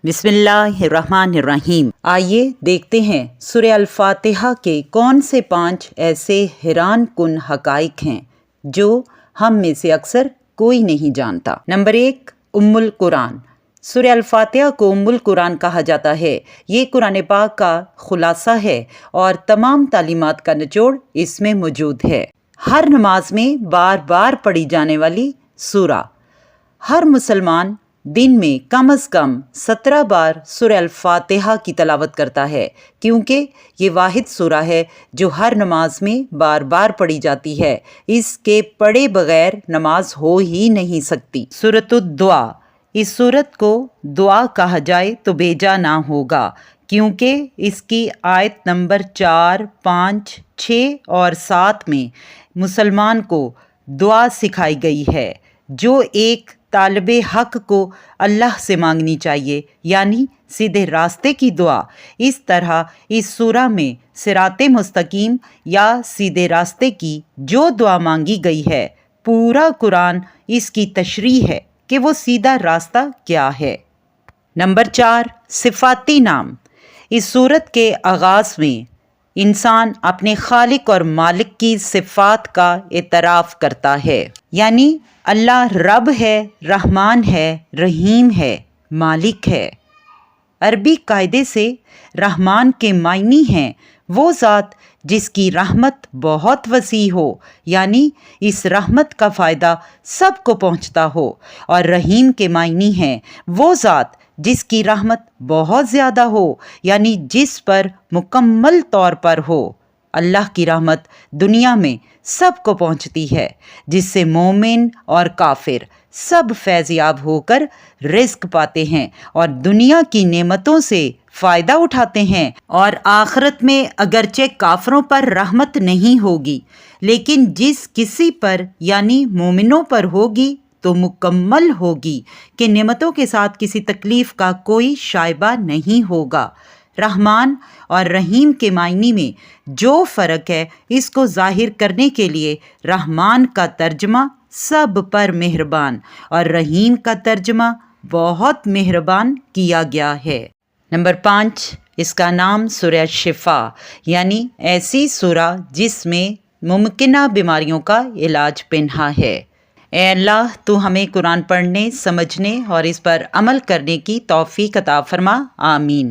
بسم اللہ الرحمن الرحیم۔ آئیے دیکھتے ہیں سورہ الفاتحہ کے کون سے 5 ایسے حیران کن حقائق ہیں جو ہم میں سے اکثر کوئی نہیں جانتا۔ نمبر 1، ام القرآن۔ سورہ الفاتحہ کو ام القرآن کہا جاتا ہے۔ یہ قرآن پاک کا خلاصہ ہے اور تمام تعلیمات کا نچوڑ اس میں موجود ہے۔ ہر نماز میں بار بار پڑھی جانے والی سورہ۔ ہر مسلمان دن میں کم از کم 17 بار سورہ الفاتحہ کی تلاوت کرتا ہے، کیونکہ یہ واحد سورہ ہے جو ہر نماز میں بار بار پڑھی جاتی ہے۔ اس کے پڑھے بغیر نماز ہو ہی نہیں سکتی۔ سورۃ الدعا۔ اس سورت کو دعا کہا جائے تو بیجا نہ ہوگا، کیونکہ اس کی آیت نمبر 4، 5، 6 اور 7 میں مسلمان کو دعا سکھائی گئی ہے جو ایک طالب حق کو اللہ سے مانگنی چاہیے، یعنی سیدھے راستے کی دعا۔ اس طرح اس سورہ میں صراط مستقیم یا سیدھے راستے کی جو دعا مانگی گئی ہے، پورا قرآن اس کی تشریح ہے کہ وہ سیدھا راستہ کیا ہے۔ نمبر 4، صفاتی نام۔ اس سورت کے آغاز میں انسان اپنے خالق اور مالک کی صفات کا اعتراف کرتا ہے، یعنی اللہ رب ہے، رحمان ہے، رحیم ہے، مالک ہے۔ عربی قاعدے سے رحمان کے معنی ہیں وہ ذات جس کی رحمت بہت وسیع ہو، یعنی اس رحمت کا فائدہ سب کو پہنچتا ہو، اور رحیم کے معنی ہیں وہ ذات جس کی رحمت بہت زیادہ ہو، یعنی جس پر مکمل طور پر ہو۔ اللہ کی رحمت دنیا میں سب کو پہنچتی ہے، جس سے مومن اور کافر سب فیض یاب ہو کر رزق پاتے ہیں اور دنیا کی نعمتوں سے فائدہ اٹھاتے ہیں، اور آخرت میں اگرچہ کافروں پر رحمت نہیں ہوگی، لیکن جس کسی پر یعنی مومنوں پر ہوگی تو مکمل ہوگی کہ نعمتوں کے ساتھ کسی تکلیف کا کوئی شائبہ نہیں ہوگا۔ رحمان اور رحیم کے معنی میں جو فرق ہے، اس کو ظاہر کرنے کے لیے رحمان کا ترجمہ سب پر مہربان اور رحیم کا ترجمہ بہت مہربان کیا گیا ہے۔ نمبر 5، اس کا نام سورہ شفا، یعنی ایسی سورہ جس میں ممکنہ بیماریوں کا علاج پنہا ہے۔ اے اللہ، تو ہمیں قرآن پڑھنے، سمجھنے اور اس پر عمل کرنے کی توفیق عطا فرما، آمین۔